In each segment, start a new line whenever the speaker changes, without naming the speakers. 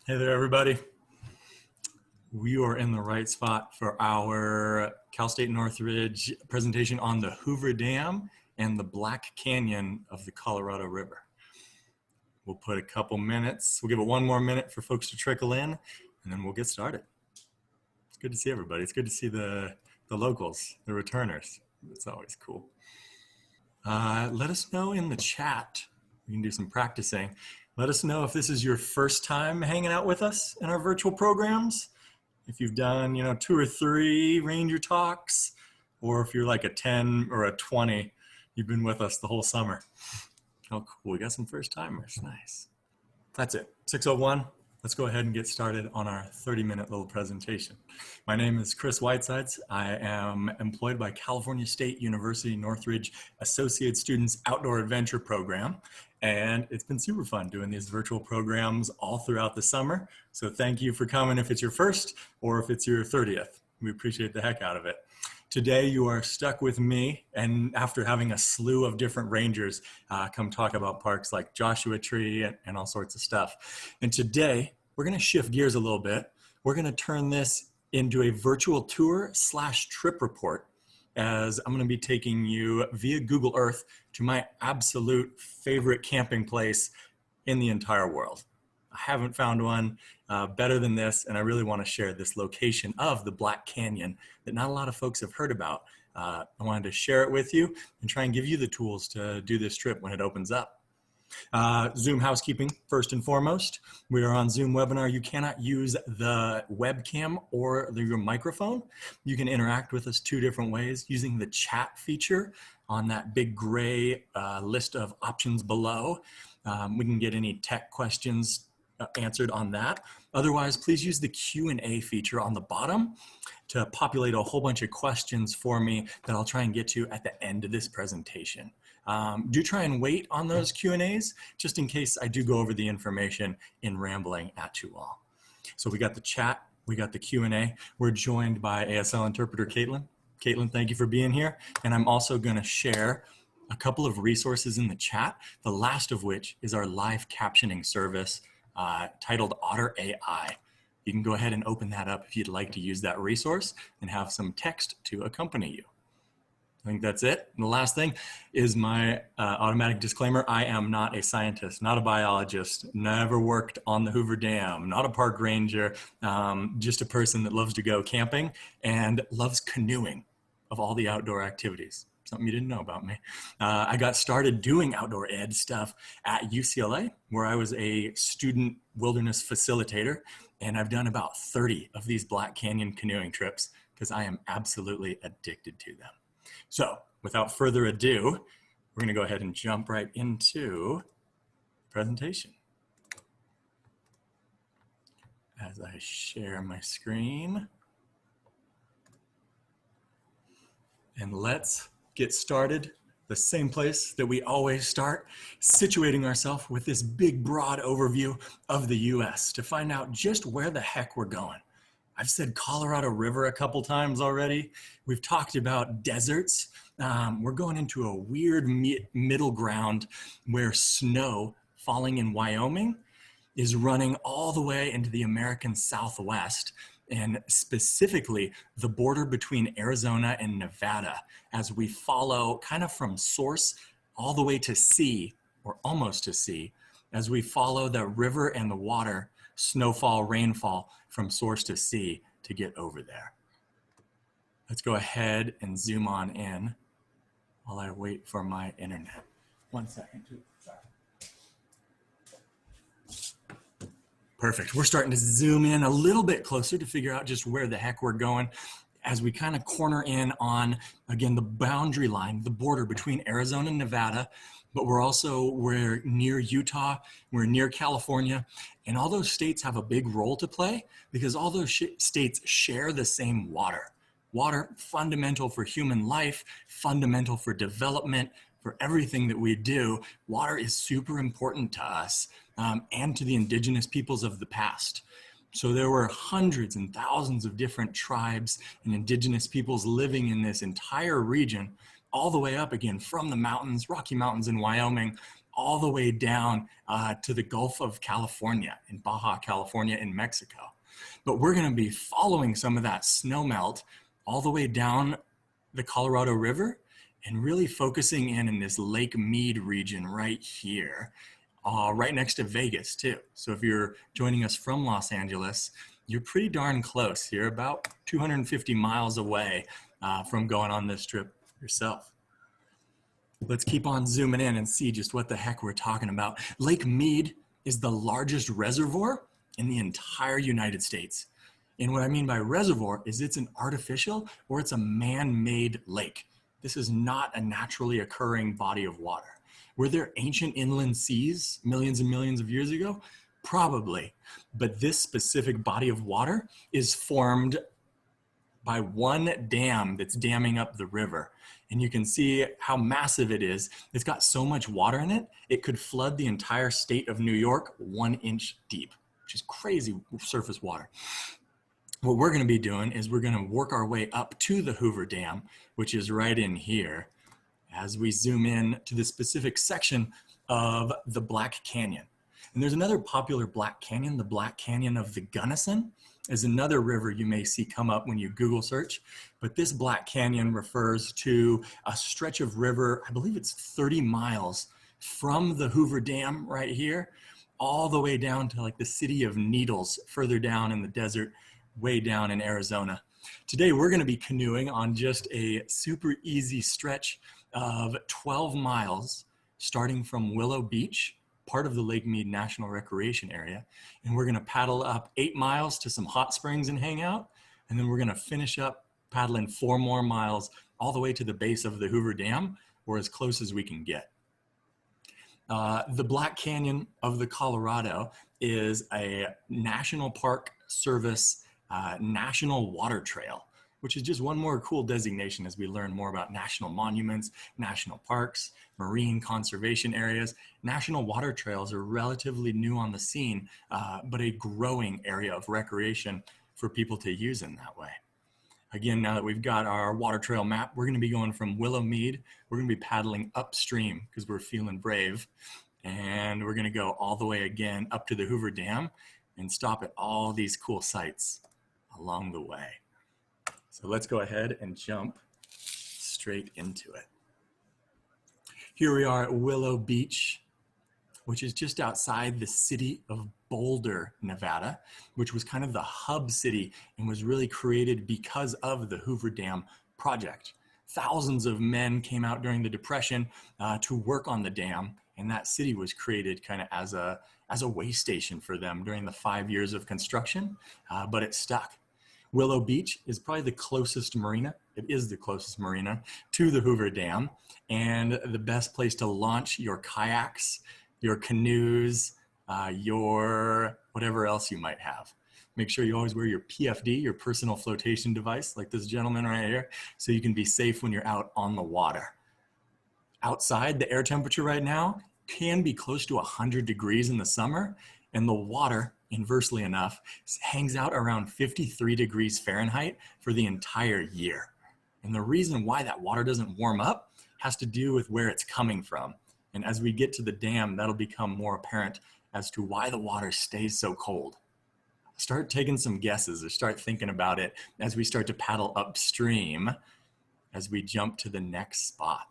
Hey there, everybody. We are in the right spot for our Cal State Northridge presentation on the Hoover Dam and the Black Canyon of the Colorado River. We'll put a couple minutes, we'll give it one more minute for folks to trickle in, and then we'll get started. It's good to see everybody. It's good to see the locals, the returners. It's always cool. Let us know in the chat. We can do some practicing. Let us know if this is your first time hanging out with us in our virtual programs. If you've done, 2 or 3 Ranger talks, or if you're like a 10 or a 20, you've been with us the whole summer. Oh, cool. We got some first timers. Nice. That's it. 6:01. Let's go ahead and get started on our 30-minute little presentation. My name is Chris Whitesides. I am employed by California State University Northridge Associate Students Outdoor Adventure Program. And it's been super fun doing these virtual programs all throughout the summer. So thank you for coming if it's your first or if it's your 30th. We appreciate the heck out of it. Today you are stuck with me, and after having a slew of different rangers come talk about parks like Joshua Tree and all sorts of stuff. And today we're going to shift gears a little bit. We're going to turn this into a virtual tour / trip report, as I'm going to be taking you via Google Earth to my absolute favorite camping place in the entire world. I haven't found one better than this, and I really want to share this location of the Black Canyon that not a lot of folks have heard about. I wanted to share it with you and try and give you the tools to do this trip when it opens up. Zoom housekeeping, first and foremost. We are on Zoom webinar. You cannot use the webcam or your microphone. You can interact with us 2 different ways, using the chat feature on that big gray list of options below. We can get any tech questions answered on that. Otherwise, please use the Q&A feature on the bottom to populate a whole bunch of questions for me that I'll try and get to at the end of this presentation. Do try and wait on those Q&As just in case I do go over the information in rambling at you all. So we got the chat, we got the Q&A. We're joined by ASL interpreter Caitlin. Caitlin, thank you for being here. And I'm also going to share a couple of resources in the chat, the last of which is our live captioning service titled Otter AI. You can go ahead and open that up if you'd like to use that resource and have some text to accompany you. I think that's it. And the last thing is my automatic disclaimer. I am not a scientist, not a biologist, never worked on the Hoover Dam, not a park ranger, just a person that loves to go camping and loves canoeing of all the outdoor activities. Something you didn't know about me. I got started doing outdoor ed stuff at UCLA, where I was a student wilderness facilitator, and I've done about 30 of these Black Canyon canoeing trips because I am absolutely addicted to them. So without further ado, we're going to go ahead and jump right into the presentation. As I share my screen. And let's get started the same place that we always start, situating ourselves with this big, broad overview of the US to find out just where the heck we're going. I've said Colorado River a couple times already. We've talked about deserts. We're going into a weird middle ground where snow falling in Wyoming is running all the way into the American Southwest, and specifically the border between Arizona and Nevada, as we follow kind of from source all the way to sea, or almost to sea, as we follow the river and the water, snowfall, rainfall from source to sea to get over there. Let's go ahead and zoom on in while I wait for my internet. 1 second. Sorry. Perfect. We're starting to zoom in a little bit closer to figure out just where the heck we're going as we kind of corner in on, again, the boundary line, the border between Arizona and Nevada, but we're near Utah, we're near California, and all those states have a big role to play because all those states share the same water. Water, fundamental for human life, fundamental for development, for everything that we do. Water is super important to us and to the indigenous peoples of the past. So there were hundreds and thousands of different tribes and indigenous peoples living in this entire region, all the way up again from the mountains, Rocky Mountains in Wyoming, all the way down to the Gulf of California, in Baja California in Mexico. But we're going to be following some of that snowmelt all the way down the Colorado River and really focusing in this Lake Mead region right here, right next to Vegas too. So if you're joining us from Los Angeles, you're pretty darn close. You're about 250 miles away from going on this trip yourself. Let's keep on zooming in and see just what the heck we're talking about. Lake Mead is the largest reservoir in the entire United States. And what I mean by reservoir is it's an artificial or it's a man-made lake. This is not a naturally occurring body of water. Were there ancient inland seas millions and millions of years ago? Probably. But this specific body of water is formed by one dam that's damming up the river. And you can see how massive it is. It's got so much water in it, it could flood the entire state of New York 1 inch deep, which is crazy surface water. What we're gonna be doing is we're gonna work our way up to the Hoover Dam, which is right in here, as we zoom in to the specific section of the Black Canyon. And there's another popular Black Canyon, the Black Canyon of the Gunnison, is another river you may see come up when you Google search. But this Black Canyon refers to a stretch of river, I believe it's 30 miles from the Hoover Dam right here, all the way down to like the city of Needles, further down in the desert, way down in Arizona. Today, we're gonna be canoeing on just a super easy stretch of 12 miles, starting from Willow Beach, part of the Lake Mead National Recreation Area. And we're gonna paddle up 8 miles to some hot springs and hang out. And then we're gonna finish up paddling 4 more miles all the way to the base of the Hoover Dam, or as close as we can get. The Black Canyon of the Colorado is a National Park Service national water trail, which is just one more cool designation as we learn more about national monuments, national parks, marine conservation areas. National water trails are relatively new on the scene, but a growing area of recreation for people to use in that way. Again, now that we've got our water trail map, we're gonna be going from Willow Mead. We're gonna be paddling upstream because we're feeling brave. And we're gonna go all the way again up to the Hoover Dam and stop at all these cool sites along the way. So let's go ahead and jump straight into it. Here we are at Willow Beach, which is just outside the city of Boulder, Nevada, which was kind of the hub city and was really created because of the Hoover Dam project. Thousands of men came out during the Depression to work on the dam, and that city was created kind of as a way station for them during the 5 years of construction, but it stuck. Willow Beach is probably the closest marina. It is the closest marina to the Hoover Dam, and the best place to launch your kayaks, your canoes, your whatever else you might have. Make sure you always wear your PFD, your personal flotation device, like this gentleman right here, so you can be safe when you're out on the water. Outside, the air temperature right now can be close to 100 degrees in the summer, and the water, inversely enough, hangs out around 53 degrees Fahrenheit for the entire year. And the reason why that water doesn't warm up has to do with where it's coming from. And as we get to the dam, that'll become more apparent as to why the water stays so cold. Start taking some guesses or start thinking about it as we start to paddle upstream as we jump to the next spot.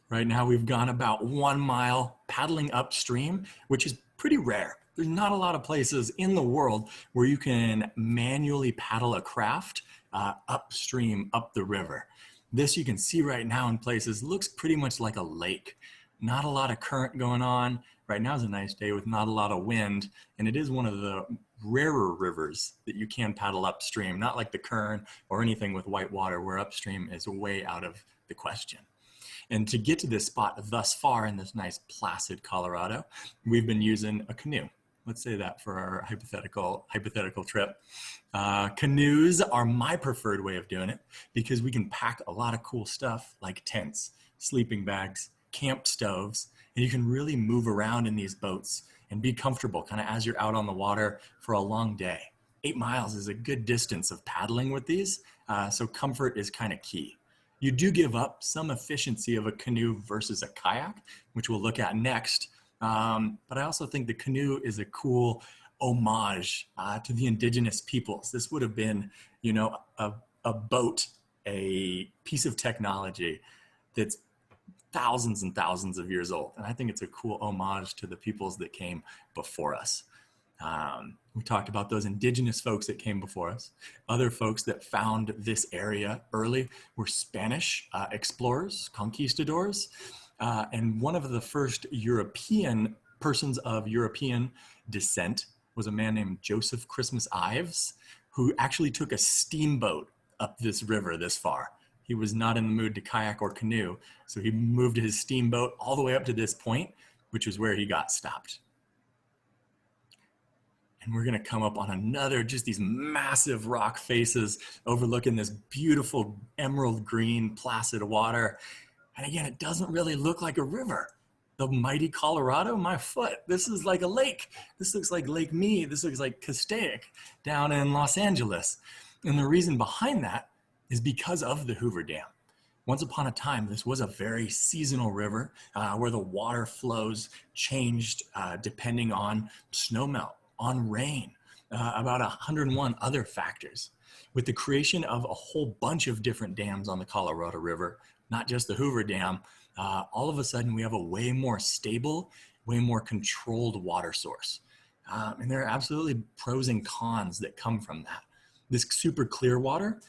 Right now we've gone about 1 mile paddling upstream, which is pretty rare. There's not a lot of places in the world where you can manually paddle a craft upstream, up the river. This you can see right now in places looks pretty much like a lake. Not a lot of current going on. Right now is a nice day with not a lot of wind, and it is one of the rarer rivers that you can paddle upstream, not like the Kern or anything with white water where upstream is way out of the question. And to get to this spot thus far in this nice placid Colorado, we've been using a canoe. Let's say that for our hypothetical trip. Canoes are my preferred way of doing it because we can pack a lot of cool stuff like tents, sleeping bags, camp stoves, and you can really move around in these boats and be comfortable kind of as you're out on the water for a long day. 8 miles is a good distance of paddling with these, so comfort is kind of key. You do give up some efficiency of a canoe versus a kayak, which we'll look at next. But I also think the canoe is a cool homage to the indigenous peoples. This would have been, you know, a boat, a piece of technology that's thousands and thousands of years old. And I think it's a cool homage to the peoples that came before us. We talked about those indigenous folks that came before us. Other folks that found this area early were Spanish explorers, conquistadors. And one of the first European persons of European descent was a man named Joseph Christmas Ives, who actually took a steamboat up this river this far. He was not in the mood to kayak or canoe, so he moved his steamboat all the way up to this point, which is where he got stopped. And we're gonna come up on another, just these massive rock faces overlooking this beautiful emerald green placid water. And again, it doesn't really look like a river. The mighty Colorado, my foot, this is like a lake. This looks like Lake Mead. This looks like Castaic down in Los Angeles. And the reason behind that is because of the Hoover Dam. Once upon a time, this was a very seasonal river where the water flows changed depending on snowmelt, on rain, about 101 other factors. With the creation of a whole bunch of different dams on the Colorado River, not just the Hoover Dam, all of a sudden we have a way more stable, way more controlled water source. And there are absolutely pros and cons that come from that. This super clear water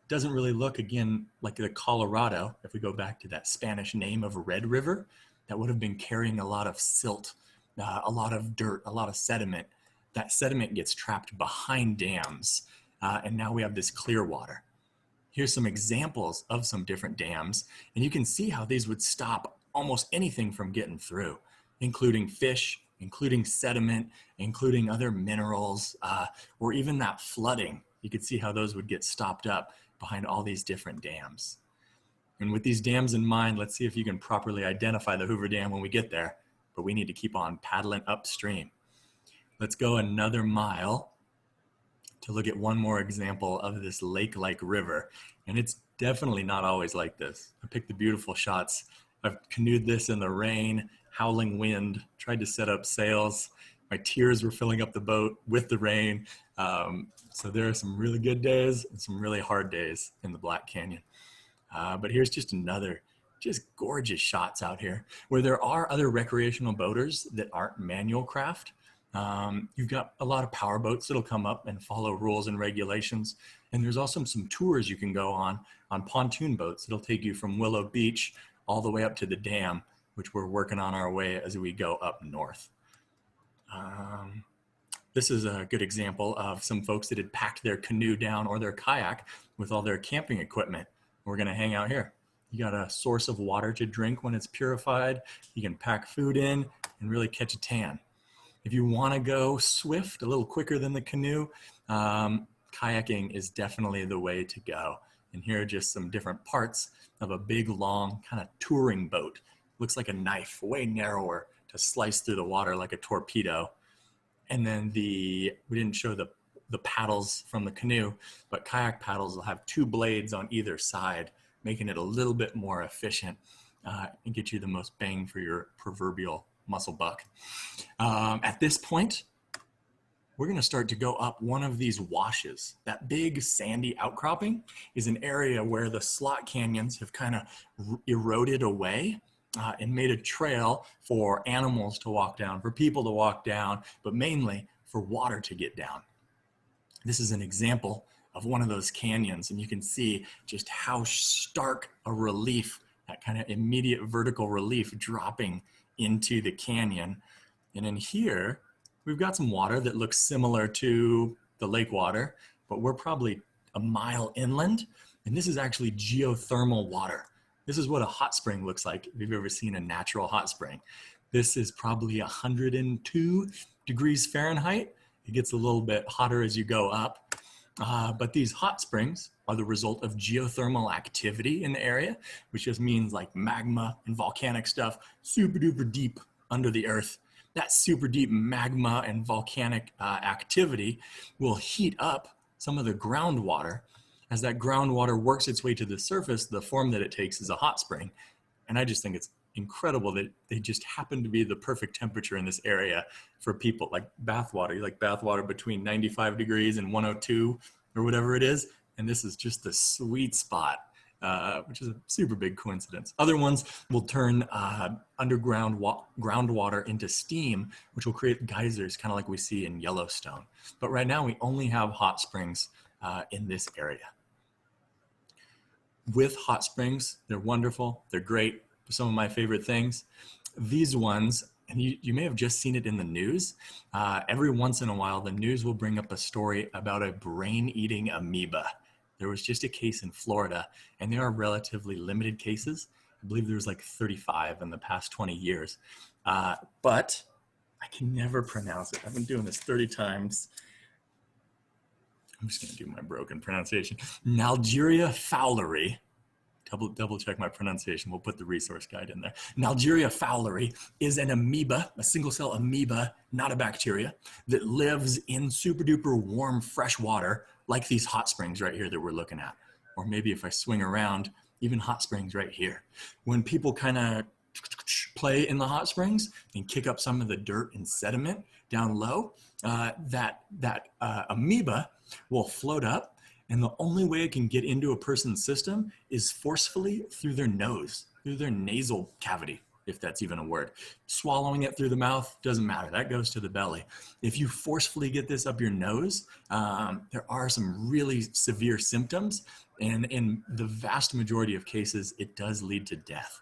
doesn't really look, again, like the Colorado. If we go back to that Spanish name of Red River, that would have been carrying a lot of silt, a lot of dirt, a lot of sediment. That sediment gets trapped behind dams, and now we have this clear water. Here's some examples of some different dams, and you can see how these would stop almost anything from getting through, including fish, including sediment, including other minerals, or even that flooding. You could see how those would get stopped up behind all these different dams. And with these dams in mind, let's see if you can properly identify the Hoover Dam when we get there, but we need to keep on paddling upstream. Let's go another mile to look at one more example of this lake-like river. And it's definitely not always like this. I picked the beautiful shots. I've canoed this in the rain, howling wind, tried to set up sails. My tears were filling up the boat with the rain. So there are some really good days and some really hard days in the Black Canyon. But here's just another, just gorgeous shots out here where there are other recreational boaters that aren't manual craft. You've got a lot of power boats that'll come up and follow rules and regulations. And there's also some tours you can go on pontoon boats that'll take you from Willow Beach all the way up to the dam, which we're working on our way as we go up north. This is a good example of some folks that had packed their canoe down or their kayak with all their camping equipment. We're gonna hang out here. You got a source of water to drink when it's purified. You can pack food in and really catch a tan. If you want to go swift, a little quicker than the canoe, kayaking is definitely the way to go. And here are just some different parts of a big, long kind of touring boat. Looks like a knife, way narrower to slice through the water like a torpedo. And then we didn't show the paddles from the canoe, but kayak paddles will have two blades on either side, making it a little bit more efficient and get you the most bang for your proverbial muscle buck. At this point, we're going to start to go up one of these washes. That big sandy outcropping is an area where the slot canyons have kind of eroded away and made a trail for animals to walk down, for people to walk down, but mainly for water to get down. This is an example of one of those canyons, and you can see just how stark a relief, that kind of immediate vertical relief dropping into the canyon. And in here, we've got some water that looks similar to the lake water, but we're probably a mile inland. And this is actually geothermal water. This is what a hot spring looks like if you've ever seen a natural hot spring. This is probably 102 degrees Fahrenheit. It gets a little bit hotter as you go up. But these hot springs are the result of geothermal activity in the area, which just means like magma and volcanic stuff super duper deep under the earth. That super deep magma and volcanic activity will heat up some of the groundwater As that groundwater works its way to the surface, the form that it takes is a hot spring. And I just think it's incredible that they just happen to be the perfect temperature in this area for people. Like bath water, you like bath water between 95 degrees and 102 or whatever it is. And this is just the sweet spot, which is a super big coincidence. Other ones will turn underground groundwater into steam, which will create geysers, kind of like we see in Yellowstone. But right now we only have hot springs in this area. With hot springs, they're wonderful, they're great. Some of my favorite things. These ones, and you may have just seen it in the news, every once in a while the news will bring up a story about a brain-eating amoeba. There was just a case in Florida, and they are relatively limited cases. I believe there was like 35 in the past 20 years. But I can never pronounce it. I've been doing this 30 times. I'm just gonna do my broken pronunciation. Nalgeria fowleri. Double check my pronunciation. We'll put the resource guide in there. Nalgeria fowleri is an amoeba, a single cell amoeba, not a bacteria, that lives in super duper warm fresh water, like these hot springs right here that we're looking at. Or maybe if I swing around, even hot springs right here. When people kind of play in the hot springs and kick up some of the dirt and sediment down low, that amoeba will float up, and the only way it can get into a person's system is forcefully through their nose, through their nasal cavity, if that's even a word. Swallowing it through the mouth doesn't matter. That goes to the belly. If you forcefully get this up your nose, there are some really severe symptoms, and in the vast majority of cases, it does lead to death.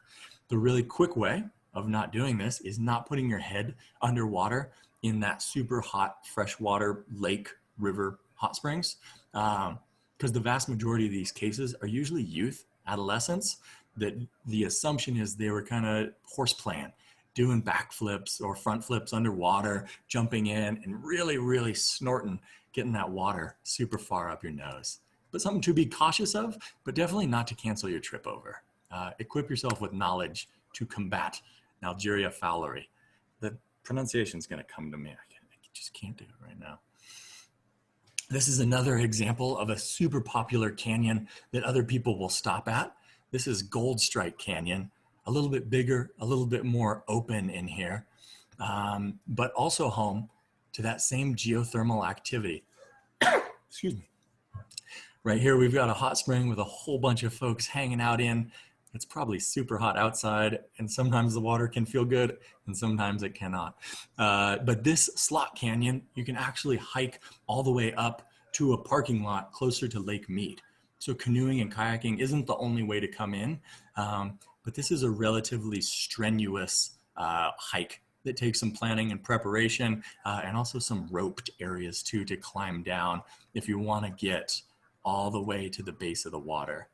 The really quick way of not doing this is not putting your head underwater in that super hot freshwater lake, river, hot springs. Because the vast majority of these cases are usually youth, adolescents, that the assumption is they were kind of horseplaying, doing backflips or front flips underwater, jumping in and really, really snorting, getting that water super far up your nose. But something to be cautious of, but definitely not to cancel your trip over. Equip yourself with knowledge to combat Nalgeria fowleri. The pronunciation is going to come to me. I just can't do it right now. This is another example of a super popular canyon that other people will stop at. This is Gold Strike Canyon, a little bit bigger, a little bit more open in here, but also home to that same geothermal activity. Excuse me. Right here, we've got a hot spring with a whole bunch of folks hanging out in. It's probably super hot outside, and sometimes the water can feel good, and sometimes it cannot. But this slot canyon, you can actually hike all the way up to a parking lot closer to Lake Mead. So canoeing and kayaking isn't the only way to come in, but this is a relatively strenuous hike that takes some planning and preparation, and also some roped areas too to climb down if you want to get all the way to the base of the water,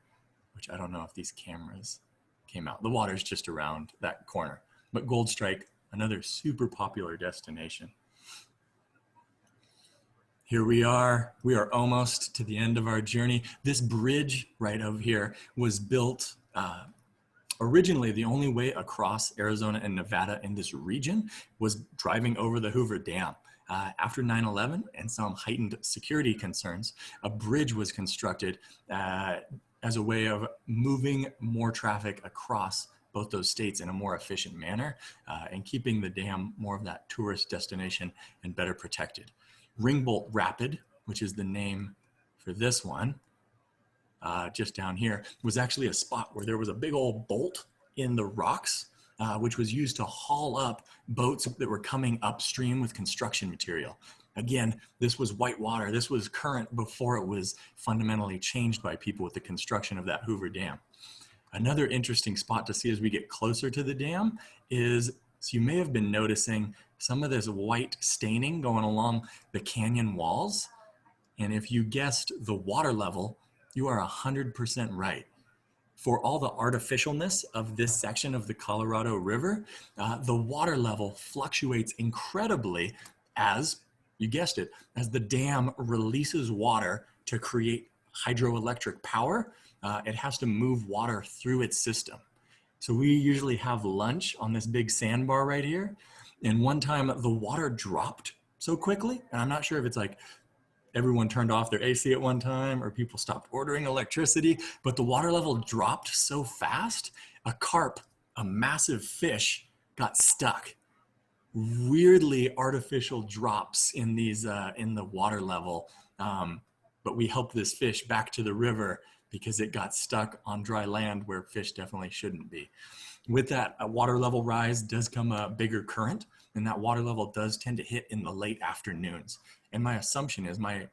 which I don't know if these cameras came out. The water's just around that corner. But Gold Strike, another super popular destination. Here we are almost to the end of our journey. This bridge right over here was built, originally the only way across Arizona and Nevada in this region was driving over the Hoover Dam. After 9/11 and some heightened security concerns, a bridge was constructed as a way of moving more traffic across both those states in a more efficient manner, and keeping the dam more of that tourist destination and better protected. Ringbolt Rapid, which is the name for this one, just down here, was actually a spot where there was a big old bolt in the rocks, which was used to haul up boats that were coming upstream with construction material. Again, this was white water. This was current before it was fundamentally changed by people with the construction of that Hoover Dam. Another interesting spot to see as we get closer to the dam is, so you may have been noticing some of this white staining going along the canyon walls. And if you guessed the water level, you are 100% right. For all the artificialness of this section of the Colorado River, the water level fluctuates incredibly as, you guessed it, as the dam releases water to create hydroelectric power. It has to move water through its system. So we usually have lunch on this big sandbar right here. And one time the water dropped so quickly, and I'm not sure if it's like everyone turned off their AC at one time, or people stopped ordering electricity, but the water level dropped so fast, a carp, a massive fish, got stuck. Weirdly artificial drops in these in the water level, but we helped this fish back to the river because it got stuck on dry land where fish definitely shouldn't be. With that water level rise does come a bigger current, and that water level does tend to hit in the late afternoons. And my assumption is, my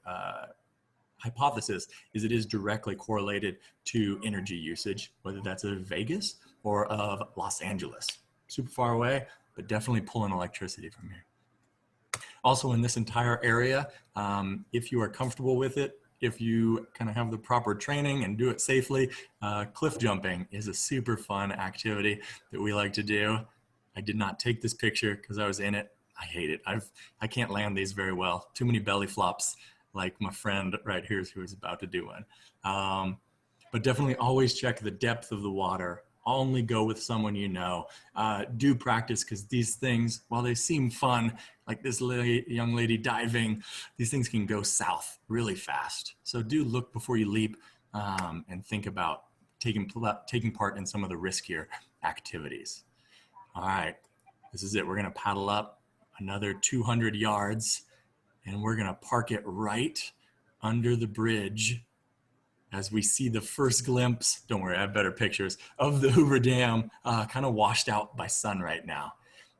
hypothesis is, it is directly correlated to energy usage, whether that's of Vegas or of Los Angeles. Super far away, but definitely pulling electricity from here. Also in this entire area, if you are comfortable with it, if you kind of have the proper training and do it safely, cliff jumping is a super fun activity that we like to do. I did not take this picture because I was in it. I hate it. I can't land these very well. Too many belly flops, like my friend right here who is about to do one. But definitely always check the depth of the water. Only go with someone you know. Do practice, because these things, while they seem fun, like this young lady diving, these things can go south really fast. So do look before you leap, and think about taking part in some of the riskier activities. All right, this is it. We're gonna paddle up another 200 yards, and we're gonna park it right under the bridge as we see the first glimpse, don't worry, I have better pictures, of the Hoover Dam kind of washed out by sun right now.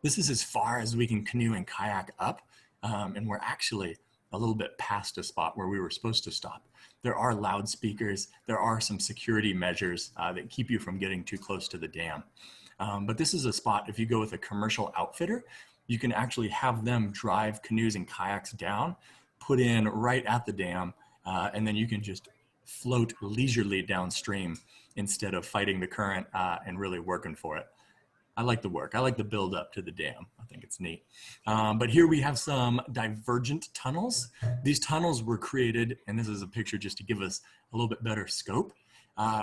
This is as far as we can canoe and kayak up, and we're actually a little bit past a spot where we were supposed to stop. There are loudspeakers, there are some security measures that keep you from getting too close to the dam. But this is a spot, if you go with a commercial outfitter, you can actually have them drive canoes and kayaks down, put in right at the dam, and then you can just float leisurely downstream instead of fighting the current and really working for it. I like the work. I like the build up to the dam. I think it's neat. But here we have some divergent tunnels. These tunnels were created, and this is a picture just to give us a little bit better scope.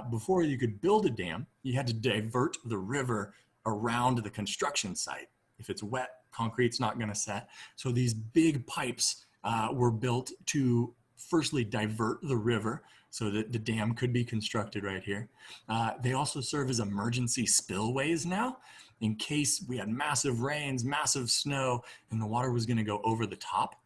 Before you could build a dam, you had to divert the river around the construction site. If it's wet, concrete's not going to set. So these big pipes were built to firstly divert the river so that the dam could be constructed right here. They also serve as emergency spillways now, in case we had massive rains, massive snow, and the water was going to go over the top.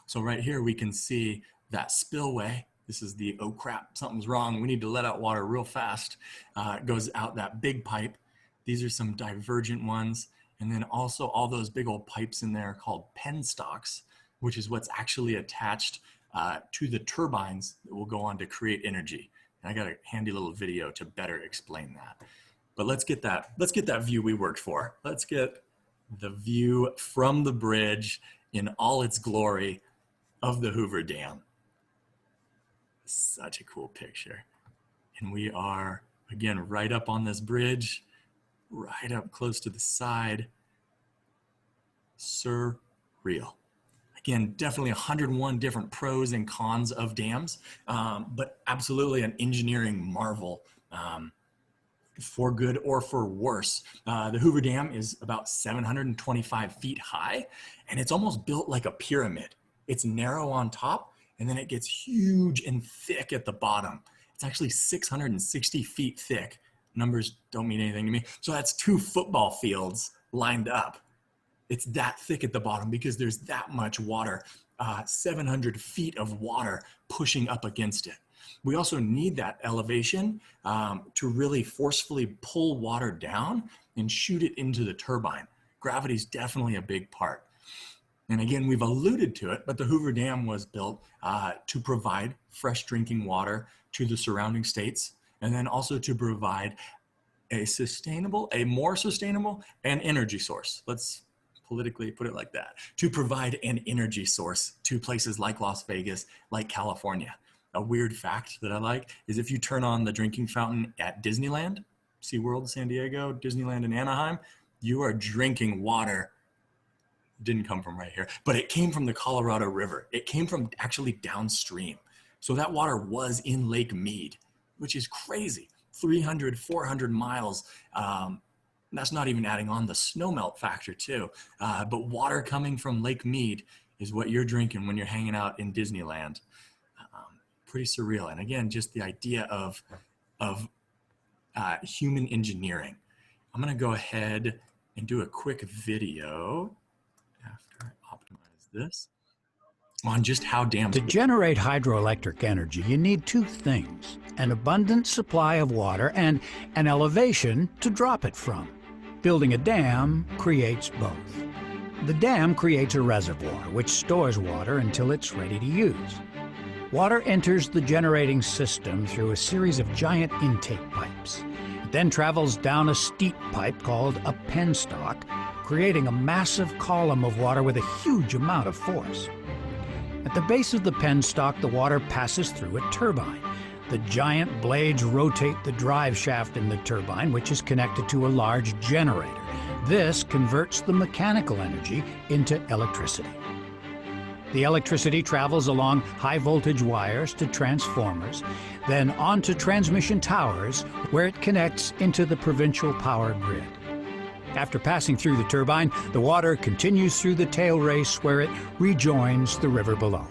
So right here we can see that spillway. This is the, oh crap, something's wrong, we need to let out water real fast. It goes out that big pipe. These are some divergent ones. And then also all those big old pipes in there called penstocks, which is what's actually attached to the turbines that will go on to create energy. And I got a handy little video to better explain that. But let's get that view we worked for. Let's get the view from the bridge in all its glory of the Hoover Dam. Such a cool picture. And we are, again, right up on this bridge, right up close to the side. Surreal. Again, definitely 101 different pros and cons of dams, but absolutely an engineering marvel, for good or for worse. The Hoover Dam is about 725 feet high, and it's almost built like a pyramid. It's narrow on top, and then it gets huge and thick at the bottom. It's actually 660 feet thick. Numbers don't mean anything to me. So that's 2 football fields lined up. It's that thick at the bottom because there's that much water, 700 feet of water pushing up against it. We also need that elevation to really forcefully pull water down and shoot it into the turbine. Gravity is definitely a big part. And again, we've alluded to it, but the Hoover Dam was built to provide fresh drinking water to the surrounding states, and then also to provide a more sustainable and energy source. Let's politically put it like that, to provide an energy source to places like Las Vegas, like California. A weird fact that I like is if you turn on the drinking fountain at Disneyland, SeaWorld, San Diego, Disneyland in Anaheim, you are drinking water. It didn't come from right here, but it came from the Colorado River. It came from actually downstream. So that water was in Lake Mead, which is crazy. 300, 400 miles. That's not even adding on the snowmelt factor too. But water coming from Lake Mead is what you're drinking when you're hanging out in Disneyland. Pretty surreal. And again, just the idea of human engineering. I'm going to go ahead and do a quick video after I optimize this on just how dams.
To generate hydroelectric energy, you need two things: an abundant supply of water and an elevation to drop it from. Building a dam creates both. The dam creates a reservoir which stores water until it's ready to use. Water enters the generating system through a series of giant intake pipes. It then travels down a steep pipe called a penstock, creating a massive column of water with a huge amount of force. At the base of the penstock, the water passes through a turbine. The giant blades rotate the drive shaft in the turbine, which is connected to a large generator. This converts the mechanical energy into electricity. The electricity travels along high-voltage wires to transformers, then onto transmission towers, where it connects into the provincial power grid. After passing through the turbine, the water continues through the tail race, where it rejoins the river below.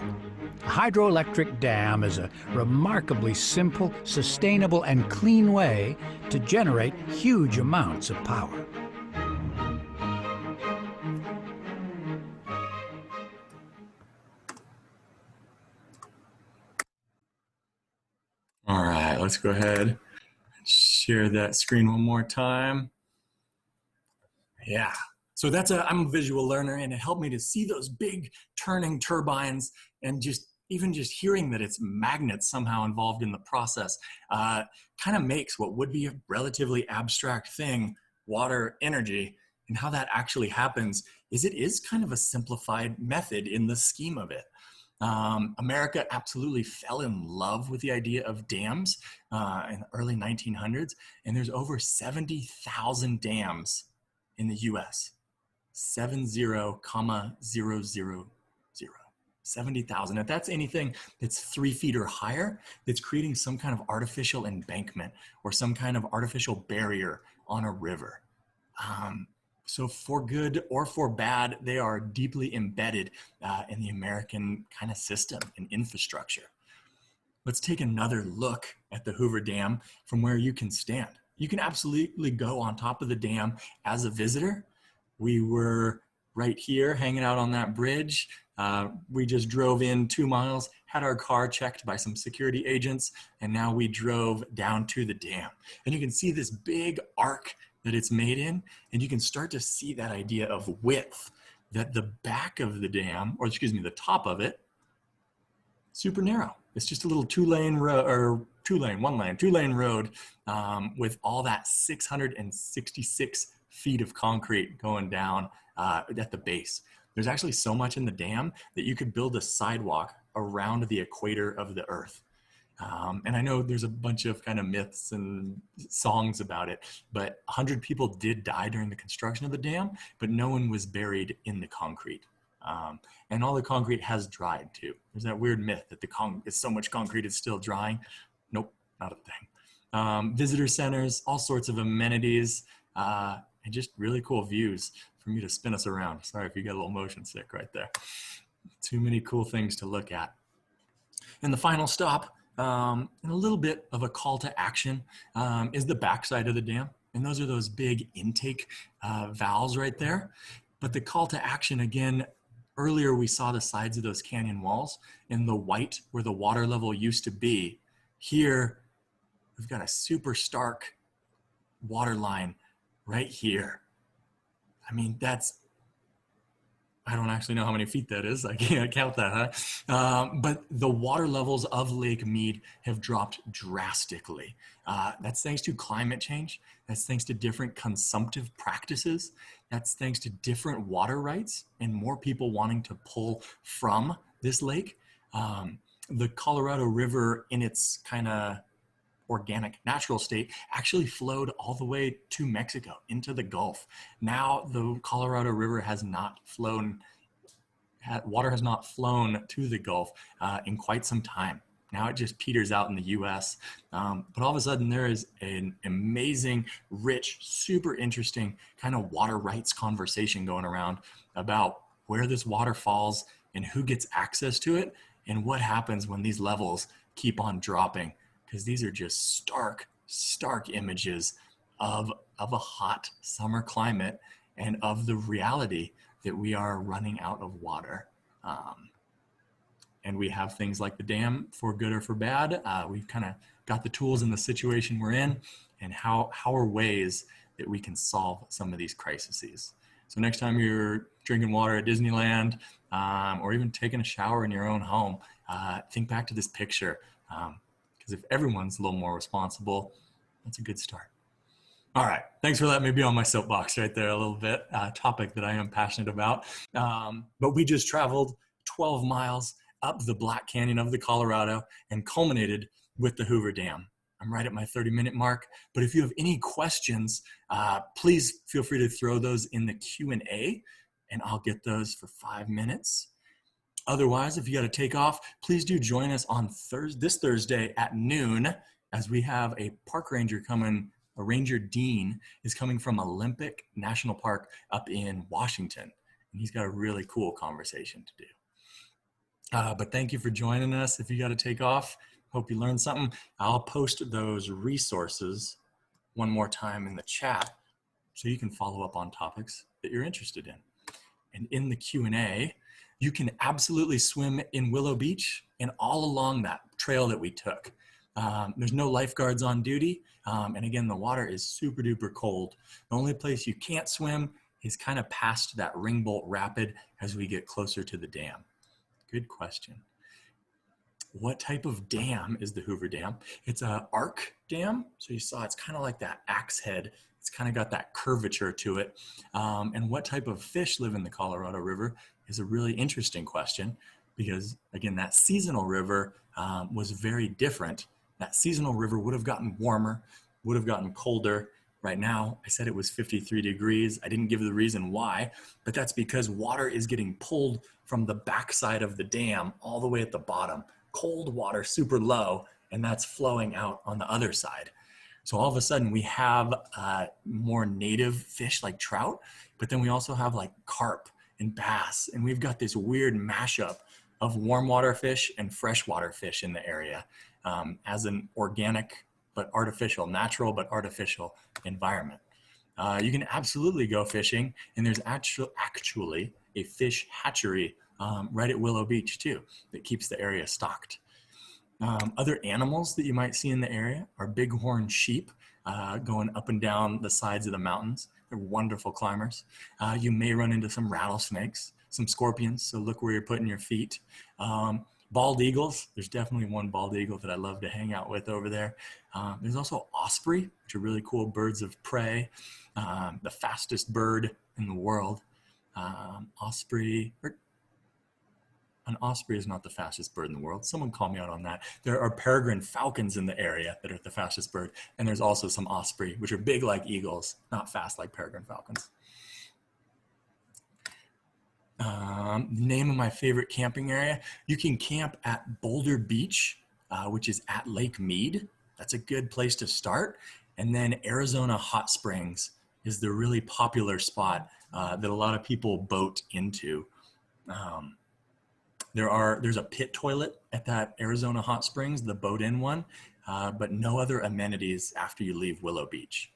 A hydroelectric dam is a remarkably simple, sustainable, and clean way to generate huge amounts of power.
All right, let's go ahead and share that screen one more time. Yeah, so I'm a visual learner, and it helped me to see those big turning turbines, and even just hearing that it's magnets somehow involved in the process kind of makes what would be a relatively abstract thing, water energy, and how that actually happens is it is kind of a simplified method in the scheme of it. America absolutely fell in love with the idea of dams in the early 1900s, and there's over 70,000 dams in the US. 70,000. 70,000. If that's anything that's 3 feet or higher, it's creating some kind of artificial embankment or some kind of artificial barrier on a river. So for good or for bad, they are deeply embedded in the American kind of system and infrastructure. Let's take another look at the Hoover Dam from where you can stand. You can absolutely go on top of the dam as a visitor. We were right here hanging out on that bridge. We just drove in 2 miles, had our car checked by some security agents, and now we drove down to the dam. And you can see this big arc that it's made in, and you can start to see that idea of width, that the back of the dam, or excuse me, the top of it, super narrow. It's just a little two-lane road with all that 666 feet of concrete going down at the base. There's actually so much in the dam that you could build a sidewalk around the equator of the earth. And I know there's a bunch of kind of myths and songs about it, but 100 people did die during the construction of the dam, but no one was buried in the concrete. And all the concrete has dried too. There's that weird myth that so much concrete is still drying. Nope, not a thing. Visitor centers, all sorts of amenities, and just really cool views for me to spin us around. Sorry if you get a little motion sick right there. Too many cool things to look at. And the final stop, and a little bit of a call to action, is the backside of the dam. And those are those big intake valves right there. But the call to action, again, earlier we saw the sides of those canyon walls in the white where the water level used to be. Here, we've got a super stark water line right here. I mean, I don't actually know how many feet that is. I can't count that, huh? But the water levels of Lake Mead have dropped drastically. That's thanks to climate change. That's thanks to different consumptive practices. That's thanks to different water rights and more people wanting to pull from this lake. The Colorado River in its kind of organic natural state actually flowed all the way to Mexico into the Gulf. Now the Colorado River has not flown, water has not flown to the Gulf in quite some time. Now it just peters out in the US. But all of a sudden there is an amazing, rich, super interesting kind of water rights conversation going around about where this water falls and who gets access to it and what happens when these levels keep on dropping, because these are just stark images of a hot summer climate and of the reality that we are running out of water. And we have things like the dam, for good or for bad. We've kind of got the tools in the situation we're in, and how are ways that we can solve some of these crises. So next time you're drinking water at Disneyland, or even taking a shower in your own home, think back to this picture, because if everyone's a little more responsible, that's a good start. All right, thanks for letting me be on my soapbox right there a little bit, topic that I am passionate about. But we just traveled 12 miles up the Black Canyon of the Colorado and culminated with the Hoover Dam. I'm right at my 30-minute mark, but if you have any questions, please feel free to throw those in the Q&A, and I'll get those for 5 minutes. Otherwise, if you got to take off, please do join us on this Thursday at noon, as we have a park ranger coming. A ranger dean is coming from Olympic National Park up in Washington, and he's got a really cool conversation to do. But thank you for joining us. If you got to take off, hope you learned something. I'll post those resources one more time in the chat so you can follow up on topics that you're interested in. And in the Q&A, you can absolutely swim in Willow Beach and all along that trail that we took. There's no lifeguards on duty. And again, the water is super duper cold. The only place you can't swim is kind of past that Ringbolt Rapid as we get closer to the dam. Good question. What type of dam is the Hoover Dam? It's an arc dam. So you saw it's kind of like that axe head. It's kind of got that curvature to it. And what type of fish live in the Colorado River is a really interesting question, because again, that seasonal river was very different. That seasonal river would have gotten warmer, would have gotten colder. Right now, I said it was 53 degrees. I didn't give the reason why, but that's because water is getting pulled from the backside of the dam all the way at the bottom. Cold water, super low, and that's flowing out on the other side. So all of a sudden we have more native fish like trout, but then we also have like carp and bass, and we've got this weird mashup of warm water fish and freshwater fish in the area, as an organic but artificial, natural but artificial environment. You can absolutely go fishing, and there's actually a fish hatchery right at Willow Beach too that keeps the area stocked. Other animals that you might see in the area are bighorn sheep going up and down the sides of the mountains. They're wonderful climbers. You may run into some rattlesnakes, some scorpions, so look where you're putting your feet. Bald eagles, there's definitely one bald eagle that I love to hang out with over there. There's also osprey, which are really cool birds of prey, the fastest bird in the world. An osprey is not the fastest bird in the world. Someone call me out on that. There are peregrine falcons in the area that are the fastest bird, and there's also some osprey, which are big like eagles, not fast like peregrine falcons. Name of my favorite camping area. You can camp at Boulder Beach, which is at Lake Mead. That's a good place to start. And then Arizona Hot Springs is the really popular spot that a lot of people boat into. There's a pit toilet at that Arizona Hot Springs, the boat-in one, but no other amenities after you leave Willow Beach.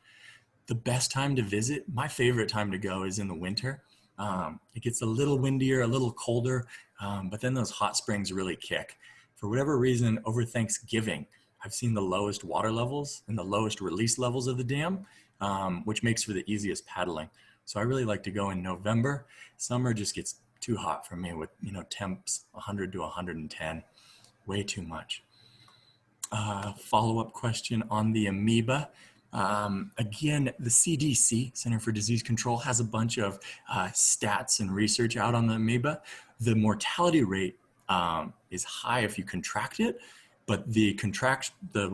The best time to visit, my favorite time to go, is in the winter. It gets a little windier, a little colder, but then those hot springs really kick. For whatever reason, over Thanksgiving, I've seen the lowest water levels and the lowest release levels of the dam, which makes for the easiest paddling. So I really like to go in November. Summer just gets too hot for me with, temps 100 to 110, way too much. Follow-up question on the amoeba. Again, the CDC, Center for Disease Control, has a bunch of stats and research out on the amoeba. The mortality rate is high if you contract it, but the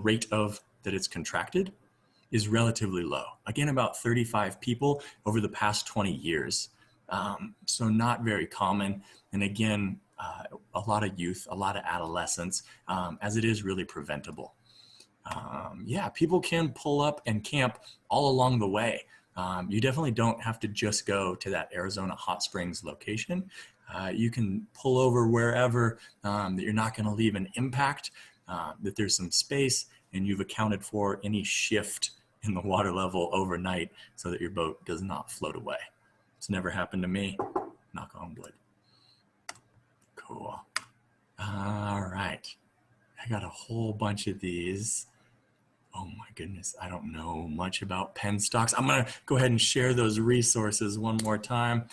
rate of that it's contracted is relatively low. Again, about 35 people over the past 20 years. So not very common. And again, a lot of youth, a lot of adolescents, as it is really preventable. Yeah, people can pull up and camp all along the way. You definitely don't have to just go to that Arizona Hot Springs location. You can pull over wherever, that you're not going to leave an impact, that there's some space, and you've accounted for any shift in the water level overnight so that your boat does not float away. It's never happened to me. Knock on wood. Cool. All right. I got a whole bunch of these. Oh my goodness, I don't know much about penstocks. I'm gonna go ahead and share those resources one more time.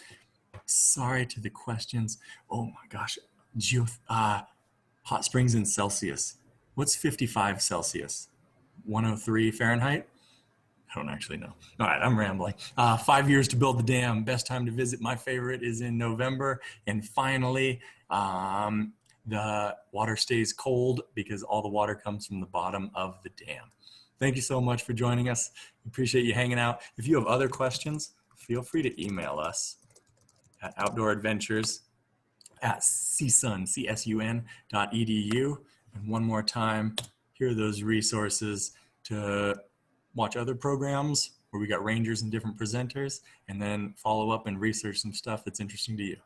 Sorry to the questions. Oh my gosh, hot springs in Celsius. What's 55 Celsius? 103 Fahrenheit? I don't actually know. All right, I'm rambling. 5 years to build the dam. Best time to visit. My favorite is in November. And finally, the water stays cold because all the water comes from the bottom of the dam. Thank you so much for joining us. Appreciate you hanging out. If you have other questions, feel free to email us at outdooradventures@csun.edu. And one more time, here are those resources to watch other programs where we got rangers and different presenters, and then follow up and research some stuff that's interesting to you.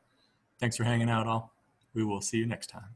Thanks for hanging out all. We will see you next time.